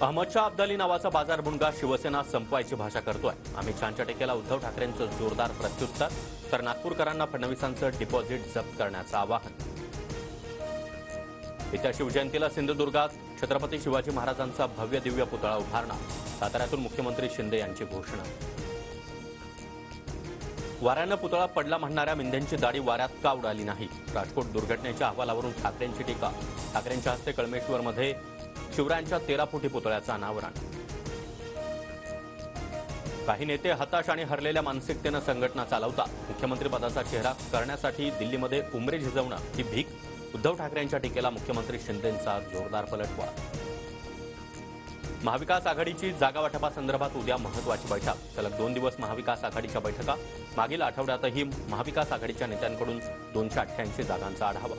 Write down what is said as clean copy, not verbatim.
अहमदशाह अब्दाली नावाचा बाजार भुणगा शिवसेना संपवायची भाषा करतोय। अमित शहांच्या टीकेला उद्धव ठाकरेंचं जोरदार प्रत्युत्तर, तर नागपूरकरांना फडणवीसांचं डिपॉझिट जप्त करण्याचं आवाहन। येत्या शिवजयंतीला सिंधुदुर्गात छत्रपती शिवाजी महाराजांचा भव्य दिव्य पुतळा उभारणार, साताऱ्यातून मुख्यमंत्री शिंदे यांची घोषणा। वाऱ्यानं पुतळा पडला म्हणणाऱ्या मिंदेंची दाढी वाऱ्यात का उडाली नाही? राजकोट दुर्घटनेच्या अहवालावरून ठाकरेंची टीका। ठाकरेंच्या हस्ते कळमेश्वरमध्ये शिवरायांच्या 13 फुटी पुतळ्याचं अनावरण। काही नेते हताश आणि हरलेल्या मानसिकतेनं संघटना चालवतात। मुख्यमंत्रीपदाचा चेहरा करण्यासाठी दिल्लीमध्ये उमरे झिजवणं ही भीक। उद्धव ठाकरेंच्या टीकेला मुख्यमंत्री शिंदेंचा जोरदार पलटवार। महाविकास आघाडीची जागा वाटपासंदर्भात उद्या महत्त्वाची बैठक। सलग 2 दिवस महाविकास आघाडीच्या बैठका। मागील आठवड्यातही महाविकास आघाडीच्या नेत्यांकडून 288 जागांचा आढावा।